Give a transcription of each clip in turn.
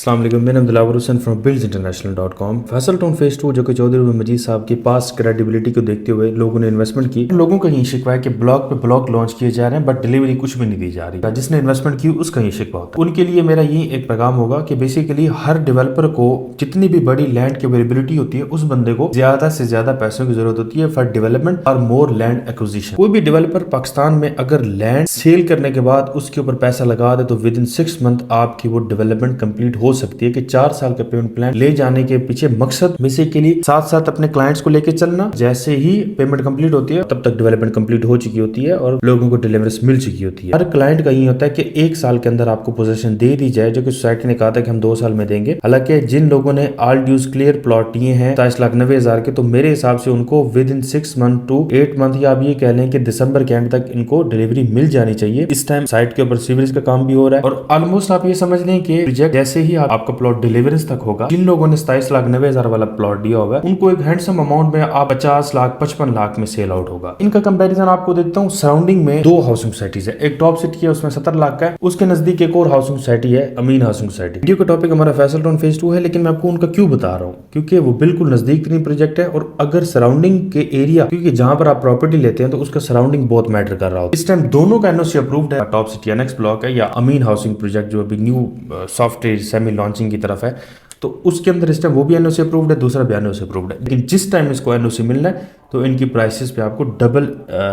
अस्सलाम वालेकुम, मैं Dilawar Hussain from buildsinternational.com। Faisal town phase 2 जो कि चौधरी बिन मजीद साहब की पास क्रेडिबिलिटी को देखते हुए लोगों ने इन्वेस्टमेंट की। लोगों का यही शिकवा है कि ब्लॉक पे ब्लॉक लॉन्च किए जा रहे हैं बट डिलीवरी कुछ भी नहीं दी जा रही। जिसने इन्वेस्टमेंट की उसका ही शिकवा होता है। उनके लिए मेरा यही एक पैगाम होगा कि बेसिकली हर डेवलपर को जितनी भी बड़ी लैंड की अवेलेबिलिटी होती है उस बंदे को ज्यादा से ज्यादा पैसों की जरूरत होती है फॉर डेवलपमेंट और मोर लैंड एक्विजिशन। कोई भी डेवलपर पाकिस्तान में अगर लैंड सेल करने के बाद उसके ऊपर पैसा लगा दे तो विद इन 6 मंथ आपकी वो डेवलपमेंट कंप्लीट हो सकती है। कि 4 साल का पेमेंट प्लान ले जाने के पीछे मकसद बेसिकली साथ साथ अपने क्लाइंट्स को लेके चलना। जैसे ही पेमेंट कंप्लीट होती है तब तक डेवलपमेंट कंप्लीट हो चुकी होती है और लोगों को डिलीवरीज मिल चुकी होती है। हर क्लाइंट का ये होता है कि 1 साल के अंदर आपको पोजीशन दे दी जाए, जो कि सोसाइटी ने कहा था कि हम 2 साल में देंगे। हालांकि जिन लोगों ने ऑल ड्यूज क्लियर प्लॉट लिए हैं 27,90,000 के, तो मेरे हिसाब से उनको within 6 month to 8 month या आप ये कह लें कि दिसंबर के एंड तक इनको डिलीवरी मिल जानी चाहिए। इस टाइम साइट के ऊपर सीवरेज का काम भी हो रहा है और ऑलमोस्ट आप ये समझ लें कि प्रोजेक्ट जैसे ही आपका प्लॉट डिलीवरीज तक होगा, जिन लोगों ने 27,90,000 वाला प्लॉट दिया हुआ है उनको एक हैंडसम अमाउंट में आप 50 लाख 55 लाख में सेल आउट होगा। इनका कंपैरिजन आपको देता हूँ। सराउंडिंग में 2 हाउसिंग सोसाइटीज है, एक टॉप सिटी है उसमें 70 लाख का है, उसके नजदीक एक और हाउसिंग सोसाइटी है अमीन हाउसिंग सोसाइटी। वीडियो का टॉपिक हमारा फैसल टाउन फेज 2 है, लेकिन मैं आपको उनका क्यों बता रहा हूँ क्योंकि वो बिल्कुल नजदीक तरीन प्रोजेक्ट है और अगर सराउंडिंग के एरिया, क्योंकि जहां पर आप प्रॉपर्टी लेते हैं तो उसका सराउंडिंग बहुत मैटर कर रहा होता है। इस टाइम दोनों का एनओसी अप्रूव्ड है। टॉप सिटी नेक्स्ट ब्लॉक है या अमीन हाउसिंग प्रोजेक्ट जो अभी न्यू सॉफ्टवेयर सेमी लॉन्चिंग की तरफ है, तो उसके अंदर इस टाइम वो भी एनओसी अप्रूव्ड है, दूसरा भी एनओसी अप्रूव्ड है। लेकिन जिस टाइम इसको एनओसी मिलना है तो इनकी प्राइसेस पे आपको डबल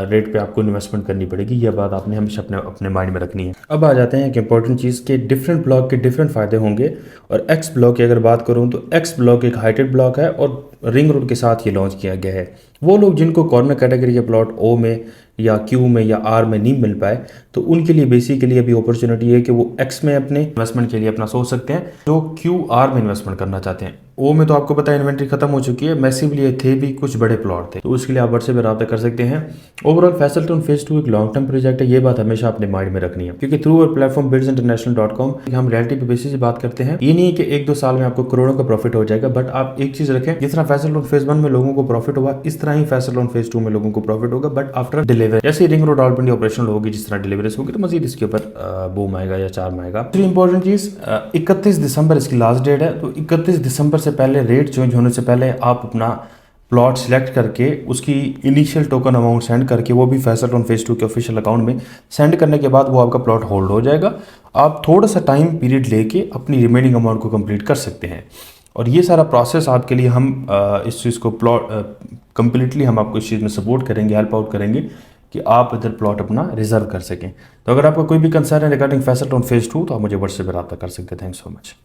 रेट पे आपको इन्वेस्टमेंट करनी पड़ेगी। यह बात आपने हमेशा अपने माइंड में रखनी है। अब आ जाते हैं कि इंपॉर्टेंट चीज़ के डिफरेंट ब्लॉक के डिफरेंट फायदे होंगे। और एक्स ब्लॉक की अगर बात करूं तो एक्स ब्लॉक एक हाइटेड ब्लॉक है और रिंग रोड के साथ ये लॉन्च किया गया है। वो लोग जिनको कॉर्नर कैटेगरी के प्लॉट ओ में या क्यू में या आर में नहीं मिल पाए तो उनके लिए बेसिकली अभी अपॉर्चुनिटी है कि वो एक्स में अपने इन्वेस्टमेंट के लिए अपना सोच सकते हैं। जो क्यू आर में इन्वेस्टमेंट करना चाहते हैं, ओ में तो आपको पता है इन्वेंट्री खत्म हो चुकी है, मैसिवली थे भी कुछ बड़े प्लॉट थे, तो उसके लिए आप व्हाट्सएप पर रब्ता कर सकते हैं। ओवरऑल फैसल टाउन फेज 2 एक लॉन्ग टर्म प्रोजेक्ट है, ये बात हमेशा अपने माइंड में रखनी है क्योंकि थ्रू अवर प्लेटफॉर्म buildsinternational.com हम रियलिटी पे बेसिस से बात करते हैं। ये नहीं है कि 1-2 साल में आपको करोड़ों का प्रॉफिट हो जाएगा, बट आप एक चीज रखें, जिस तरह फैसल टाउन फेज 1 में लोगों को प्रॉफिट हुआ इस तरह ही फैसल टाउन फेज 2 में लोगों को प्रॉफिट होगा, बट आफ्टर डिलीवरी। जैसे ring road all India operational होगी, जिस तरह डिलीवरीज होगी तो मजीद इसके ऊपर बूम आएगा या चार्म आएगा। दूसरी इंपॉर्टेंट चीज 31 दिसंबर इसकी लास्ट डेट है, तो 31 दिसंबर से पहले रेट चेंज होने से पहले आप अपना प्लॉट सिलेक्ट करके उसकी इनिशियल टोकन अमाउंट सेंड करके, वो भी फैसल टाउन फेज 2 के ऑफिशियल अकाउंट में सेंड करने के बाद वो आपका प्लॉट होल्ड हो जाएगा। आप थोड़ा सा टाइम पीरियड लेके अपनी रिमेनिंग अमाउंट को कंप्लीट कर सकते हैं और ये सारा प्रोसेस आपके लिए हम इस चीज़ को प्लॉट कंप्लीटली हम आपको इस चीज़ में सपोर्ट करेंगे, हेल्प आउट करेंगे कि आप इधर प्लॉट अपना रिजर्व कर सकें। तो अगर आपका कोई भी कंसर्न है रिगार्डिंग फैसल टाउन फेज 2 तो आप मुझे व्हाट्सएप पर रब्ता कर सकते हैं। Thanks so much.